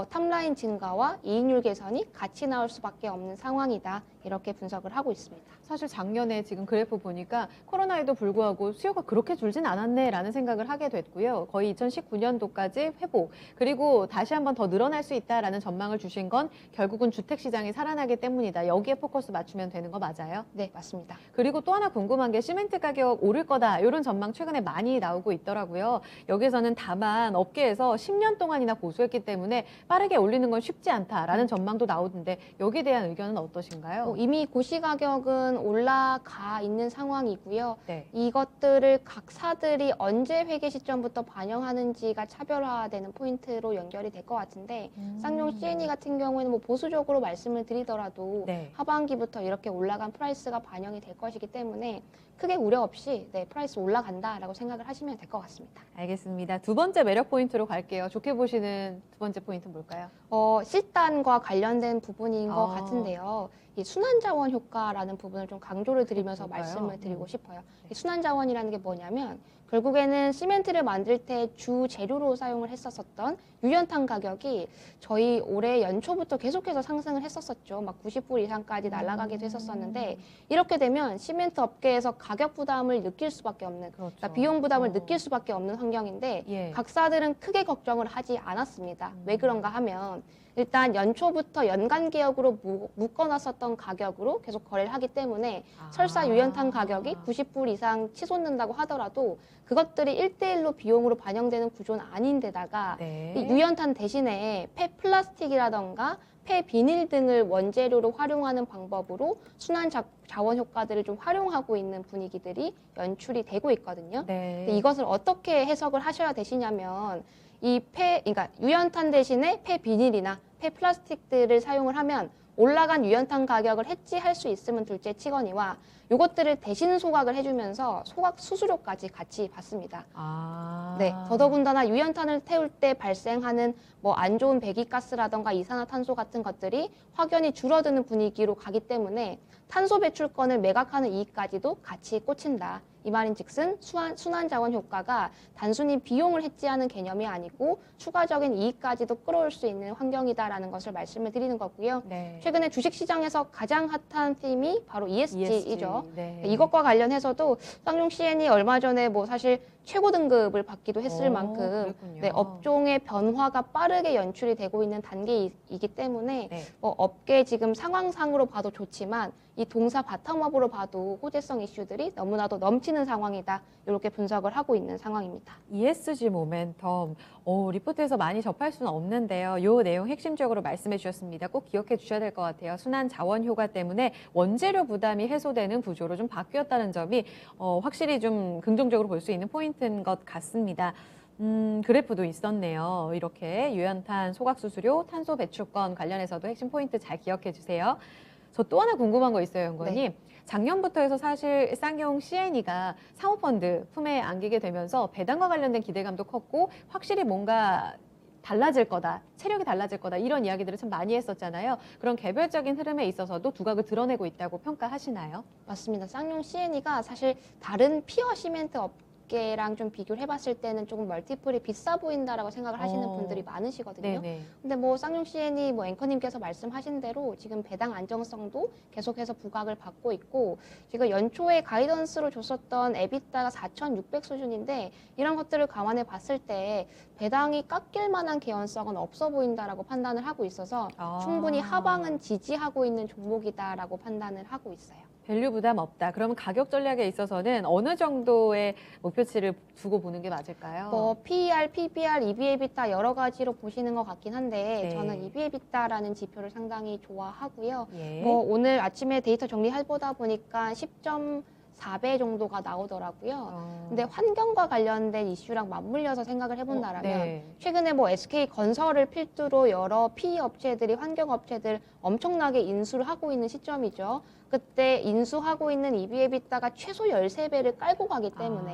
탑라인 증가와 이익률 개선이 같이 나올 수밖에 없는 상황이다. 이렇게 분석을 하고 있습니다. 사실 작년에 지금 그래프 보니까 코로나에도 불구하고 수요가 그렇게 줄진 않았네라는 생각을 하게 됐고요. 거의 2019년도까지 회복, 그리고 다시 한번 더 늘어날 수 있다라는 전망을 주신 건 결국은 주택시장이 살아나기 때문이다. 여기에 포커스 맞추면 되는 거 맞아요? 네, 맞습니다. 그리고 또 하나 궁금한 게 시멘트 가격 오를 거다 이런 전망 최근에 많이 나오고 있더라고요. 여기서는 다만 업계에서 10년 동안이나 고수했기 때문에 빠르게 올리는 건 쉽지 않다라는 전망도 나오던데 여기에 대한 의견은 어떠신가요? 이미 고시 가격은 올라가 있는 상황이고요. 네. 이것들을 각 사들이 언제 회계 시점부터 반영하는지가 차별화되는 포인트로 연결이 될 것 같은데 쌍용 C&E 같은 경우에는 보수적으로 말씀을 드리더라도 네. 하반기부터 이렇게 올라간 프라이스가 반영이 될 것이기 때문에 크게 우려 없이 프라이스 올라간다라고 생각을 하시면 될 것 같습니다. 알겠습니다. 두 번째 매력 포인트로 갈게요. 좋게 보시는 두 번째 포인트 뭘까요? C단과 관련된 부분인 것 아. 같은데요. 이 순환자원 효과라는 부분을 좀 강조를 드리면서 뭘까요? 말씀을 드리고 싶어요. 이 순환자원이라는 게 뭐냐면 결국에는 시멘트를 만들 때 주 재료로 사용을 했었던 유연탄 가격이 저희 올해 연초부터 계속해서 상승을 했었었죠. 막 90불 이상까지 날아가기도 했었었는데 이렇게 되면 시멘트 업계에서 가격 부담을 느낄 수밖에 없는 그렇죠. 그러니까 비용 부담을 느낄 수밖에 없는 환경인데 예. 각사들은 크게 걱정을 하지 않았습니다. 왜 그런가 하면 일단 연초부터 연간 계약으로 묶어놨었던 가격으로 계속 거래를 하기 때문에 설사 유연탄 가격이 90불 이상 치솟는다고 하더라도 그것들이 1대1로 비용으로 반영되는 구조는 아닌데다가 네. 이 유연탄 대신에 폐플라스틱이라던가 폐비닐 등을 원재료로 활용하는 방법으로 순환 자원 효과들을 좀 활용하고 있는 분위기들이 연출이 되고 있거든요. 네. 근데 이것을 어떻게 해석을 하셔야 되시냐면 그러니까 유연탄 대신에 폐비닐이나 폐플라스틱들을 사용을 하면 올라간 유연탄 가격을 해지할 수 있으면 둘째 치거니와 이것들을 대신 소각을 해주면서 소각 수수료까지 같이 받습니다. 네, 더더군다나 유연탄을 태울 때 발생하는 안 좋은 배기가스라던가 이산화탄소 같은 것들이 확연히 줄어드는 분위기로 가기 때문에 탄소 배출권을 매각하는 이익까지도 같이 꽂힌다. 이 말인즉슨 순환자원 효과가 단순히 비용을 해지하는 개념이 아니고 추가적인 이익까지도 끌어올 수 있는 환경이다라는 것을 말씀을 드리는 거고요. 네. 최근에 주식시장에서 가장 핫한 팀이 바로 ESG이죠. 네. 이것과 관련해서도 쌍용 C&E 얼마 전에 사실 최고 등급을 받기도 했을 만큼 그렇군요. 업종의 변화가 빠르게 연출이 되고 있는 단계이기 때문에 네. 업계 지금 상황상으로 봐도 좋지만 이 동사 바텀업으로 봐도 호재성 이슈들이 너무나도 넘치는 상황이다. 이렇게 분석을 하고 있는 상황입니다. ESG 모멘텀, 리포트에서 많이 접할 수는 없는데요. 이 내용 핵심적으로 말씀해 주셨습니다. 꼭 기억해 주셔야 될 것 같아요. 순환 자원 효과 때문에 원재료 부담이 해소되는 구조로 좀 바뀌었다는 점이 확실히 좀 긍정적으로 볼 수 있는 포인트인 것 같습니다. 그래프도 있었네요. 이렇게 유연탄, 소각수수료, 탄소 배출권 관련해서도 핵심 포인트 잘 기억해 주세요. 저 또 하나 궁금한 거 있어요, 연구원님. 네. 작년부터 해서 사실 쌍용 C&E가 사모펀드 품에 안기게 되면서 배당과 관련된 기대감도 컸고 확실히 뭔가 달라질 거다, 체력이 달라질 거다 이런 이야기들을 참 많이 했었잖아요. 그런 개별적인 흐름에 있어서도 두각을 드러내고 있다고 평가하시나요? 맞습니다. 쌍용 CNE가 사실 다른 피어 시멘트 업계랑 좀 비교를 해봤을 때는 조금 멀티플이 비싸 보인다라고 생각을 하시는 분들이 많으시거든요. 네네. 근데 뭐 쌍용 CNE 뭐 앵커님께서 말씀하신 대로 지금 배당 안정성도 계속해서 부각을 받고 있고 지금 연초에 가이던스로 줬었던 에비타가 4,600 수준인데 이런 것들을 감안해 봤을 때 배당이 깎일 만한 개연성은 없어 보인다라고 판단을 하고 있어서 충분히 하방은 지지하고 있는 종목이다라고 판단을 하고 있어요. 밸류 부담 없다. 그러면 가격 전략에 있어서는 어느 정도의 목표치를 두고 보는 게 맞을까요? 뭐 PER, PBR, EV/EBITDA 여러 가지로 보시는 것 같긴 한데 네. 저는 EV/EBITDA라는 지표를 상당히 좋아하고요. 예. 뭐 오늘 아침에 데이터 정리해보다 보니까 10.4배 정도가 나오더라고요. 근데 환경과 관련된 이슈랑 맞물려서 생각을 해본다라면 네. 최근에 뭐 SK 건설을 필두로 여러 PE 업체들이 환경 업체들 엄청나게 인수를 하고 있는 시점이죠. 그때 인수하고 있는 EV/EBITDA가 최소 13배를 깔고 가기 때문에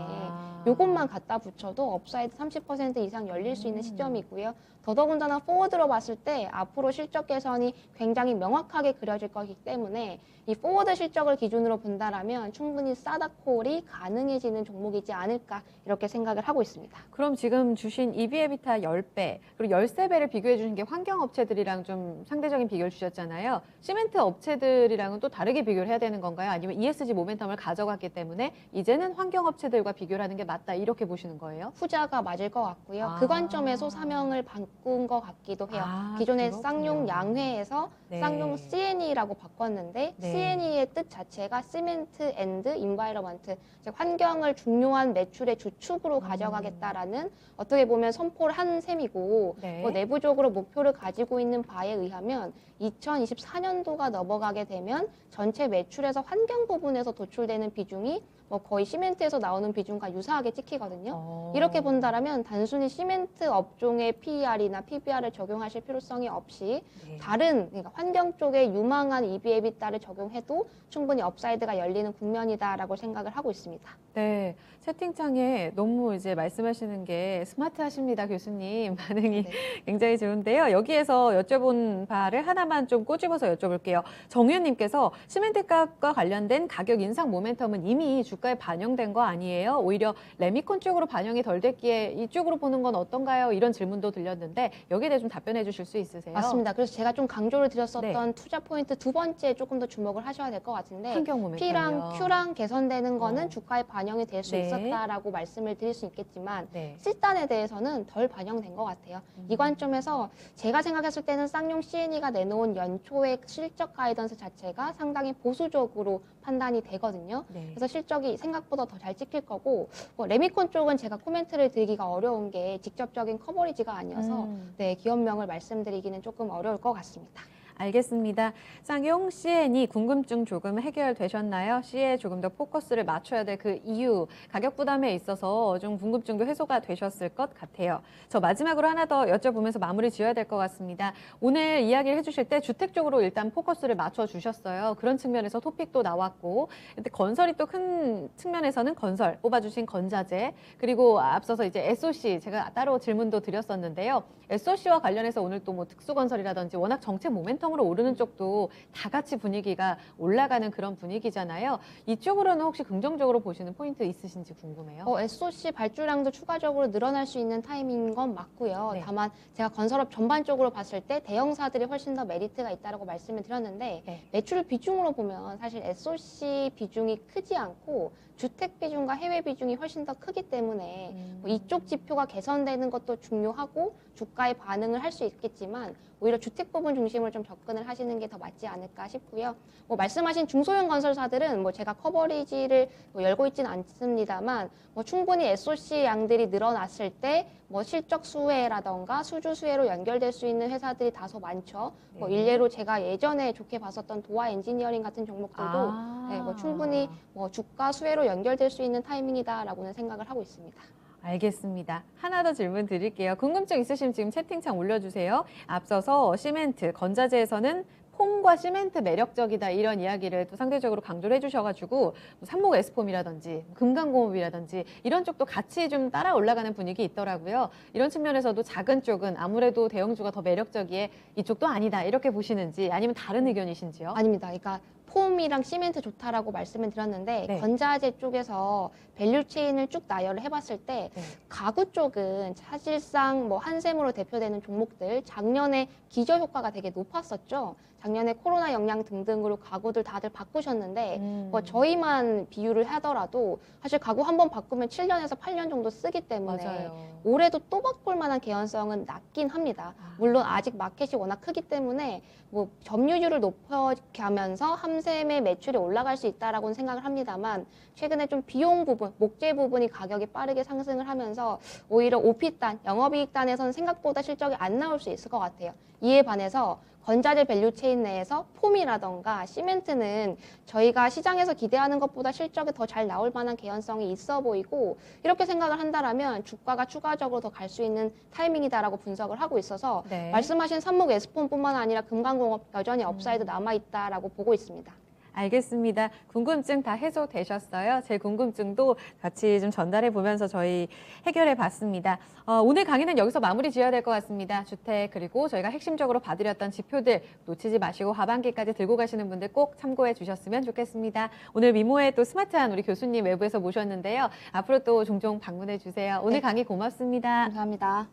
요것만 갖다 붙여도 업사이드 30% 이상 열릴 수 있는 시점이고요. 더더군다나 포워드로 봤을 때 앞으로 실적 개선이 굉장히 명확하게 그려질 거기 때문에 이 포워드 실적을 기준으로 본다라면 충분히 싸다콜이 가능해지는 종목이지 않을까 이렇게 생각을 하고 있습니다. 그럼 지금 주신 EV/EBITDA 10배, 그리고 13배를 비교해 주신 게 환경 업체들이랑 좀 상대적인 비교를 주셨잖아요. 시멘트 업체들이랑은 또 다르게 비교를 해야 되는 건가요? 아니면 ESG 모멘텀을 가져갔기 때문에 이제는 환경 업체들과 비교를 하는 게 맞다 이렇게 보시는 거예요? 후자가 맞을 것 같고요. 아. 그 관점에서 사명을 바꾼 것 같기도 해요. 아, 기존에 그렇군요. 쌍용 양회에서 네. 쌍용 CNE라고 바꿨는데 네. CNE의 뜻 자체가 시멘트 앤드 인바이러먼트, 즉 환경을 중요한 매출의 주축으로 가져가겠다라는 어떻게 보면 선포를 한 셈이고 네. 뭐 내부적으로 목표를 가지고 있는 바에 의하면 2024년도가 넘어가게 되면 전체 매출에서 환경 부분에서 도출되는 비중이 뭐 거의 시멘트에서 나오는 비중과 유사하게 찍히거든요. 이렇게 본다라면 단순히 시멘트 업종의 PER이나 PBR을 적용하실 필요성이 없이 네. 다른 그러니까 환경 쪽에 유망한 EV/EBITDA를 적용해도 충분히 업사이드가 열리는 국면이다라고 생각을 하고 있습니다. 네, 채팅창에 너무 이제 말씀하시는 게 스마트하십니다, 교수님. 반응이 네. 굉장히 좋은데요. 여기에서 여쭤본 바를 하나만 좀 꼬집어서 여쭤볼게요. 정윤님께서 시멘트 값과 관련된 가격 인상 모멘텀은 이미 주가에 반영된 거 아니에요? 오히려 레미콘 쪽으로 반영이 덜 됐기에 이쪽으로 보는 건 어떤가요? 이런 질문도 들렸는데 여기에 대해 좀 답변해 주실 수 있으세요? 맞습니다. 그래서 제가 좀 강조를 드렸었던 투자 포인트 두 번째 조금 더 주목을 하셔야 될 것 같은데 환경 모멘텀이요. P랑 Q랑 개선되는 거는 어. 주가에 반영이 될 수 네. 있었다라고 말씀을 드릴 수 있겠지만 네. 실단에 대해서는 덜 반영된 것 같아요. 이 관점에서 제가 생각했을 때는 쌍용 CNE가 내놓은 연초의 실적 가이던스 자체가 상당히 보수적으로 판단이 되거든요. 네. 그래서 실적이 생각보다 더 잘 찍힐 거고 뭐 레미콘 쪽은 제가 코멘트를 드리기가 어려운 게 직접적인 커버리지가 아니어서 네, 기업명을 말씀드리기는 조금 어려울 것 같습니다. 알겠습니다. 쌍용 CNE 궁금증 조금 해결되셨나요? C에 조금 더 포커스를 맞춰야 될 그 이유, 가격 부담에 있어서 좀 궁금증도 해소가 되셨을 것 같아요. 저 마지막으로 하나 더 여쭤보면서 마무리 지어야 될 것 같습니다. 오늘 이야기를 해주실 때 주택 쪽으로 일단 포커스를 맞춰주셨어요. 그런 측면에서 토픽도 나왔고, 근데 건설이 또 큰 측면에서는 건설, 뽑아주신 건자재, 그리고 앞서서 이제 SOC, 제가 따로 질문도 드렸었는데요. SOC와 관련해서 오늘 또 뭐 특수건설이라든지 워낙 정책 모멘텀으로 오르는 쪽도 다 같이 분위기가 올라가는 그런 분위기잖아요. 이쪽으로는 혹시 긍정적으로 보시는 포인트 있으신지 궁금해요. SOC 발주량도 추가적으로 늘어날 수 있는 타이밍인 건 맞고요. 네. 다만 제가 건설업 전반적으로 봤을 때 대형사들이 훨씬 더 메리트가 있다고 말씀을 드렸는데 네. 매출 비중으로 보면 사실 SOC 비중이 크지 않고 주택 비중과 해외 비중이 훨씬 더 크기 때문에 뭐 이쪽 지표가 개선되는 것도 중요하고 주가에 반응을 할 수 있겠지만 오히려 주택 부분 중심으로 좀 접근을 하시는 게 더 맞지 않을까 싶고요. 뭐 말씀하신 중소형 건설사들은 뭐 제가 커버리지를 뭐 열고 있지는 않습니다만 뭐 충분히 SOC 양들이 늘어났을 때 뭐 실적 수혜라던가 수주 수혜로 연결될 수 있는 회사들이 다소 많죠. 뭐 네. 일례로 제가 예전에 좋게 봤었던 도화 엔지니어링 같은 종목들도 네, 뭐 충분히 뭐 주가 수혜로 연결될 수 있는 타이밍이다라고는 생각을 하고 있습니다. 알겠습니다. 하나 더 질문 드릴게요. 궁금증 있으시면 지금 채팅창 올려주세요. 앞서서 시멘트, 건자재에서는 폼과 시멘트 매력적이다 이런 이야기를 또 상대적으로 강조를 해주셔가지고 뭐 삼목 에스폼이라든지 금강공업이라든지 이런 쪽도 같이 좀 따라 올라가는 분위기 있더라고요. 이런 측면에서도 작은 쪽은 아무래도 대형주가 더 매력적이에 이쪽도 아니다 이렇게 보시는지 아니면 다른 의견이신지요? 아닙니다. 그러니까 폼이랑 시멘트 좋다라고 말씀을 드렸는데 네. 건자재 쪽에서 밸류 체인을 쭉 나열을 해봤을 때 네. 가구 쪽은 사실상 뭐 한샘으로 대표되는 종목들 작년에 기저 효과가 되게 높았었죠. 작년에 코로나 영향 등등으로 가구들 다들 바꾸셨는데 뭐 저희만 비유를 하더라도 사실 가구 한 번 바꾸면 7년에서 8년 정도 쓰기 때문에 맞아요. 올해도 또 바꿀 만한 개연성은 낮긴 합니다. 물론 아직 마켓이 워낙 크기 때문에 뭐 점유율을 높여가면서 함샘의 매출이 올라갈 수 있다라고는 생각을 합니다만 최근에 좀 비용 부분, 목재 부분이 가격이 빠르게 상승을 하면서 오히려 OP단, 영업이익단에서는 생각보다 실적이 안 나올 수 있을 것 같아요. 이에 반해서 건자재 밸류 체인 내에서 폼이라던가 시멘트는 저희가 시장에서 기대하는 것보다 실적이 더 잘 나올 만한 개연성이 있어 보이고 이렇게 생각을 한다라면 주가가 추가적으로 더 갈 수 있는 타이밍이다라고 분석을 하고 있어서 네. 말씀하신 삼목 에스폼뿐만 아니라 금강공업 여전히 업사이드 남아있다라고 보고 있습니다. 알겠습니다. 궁금증 다 해소되셨어요? 제 궁금증도 같이 좀 전달해 보면서 저희 해결해 봤습니다. 오늘 강의는 여기서 마무리 지어야 될 것 같습니다. 주택 그리고 저희가 핵심적으로 봐드렸던 지표들 놓치지 마시고 하반기까지 들고 가시는 분들 꼭 참고해 주셨으면 좋겠습니다. 오늘 미모에 또 스마트한 우리 교수님 외부에서 모셨는데요. 앞으로 또 종종 방문해 주세요. 오늘 네. 강의 고맙습니다. 감사합니다.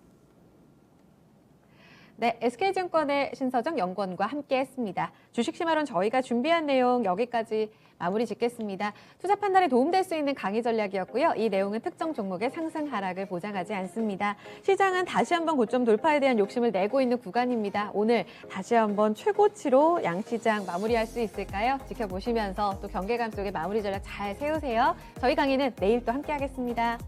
네, SK증권의 신서정 연구원과 함께했습니다. 주식심화론 저희가 준비한 내용 여기까지 마무리 짓겠습니다. 투자 판단에 도움될 수 있는 강의 전략이었고요. 이 내용은 특정 종목의 상승 하락을 보장하지 않습니다. 시장은 다시 한번 고점 돌파에 대한 욕심을 내고 있는 구간입니다. 오늘 다시 한번 최고치로 양시장 마무리할 수 있을까요? 지켜보시면서 또 경계감 속에 마무리 전략 잘 세우세요. 저희 강의는 내일 또 함께하겠습니다.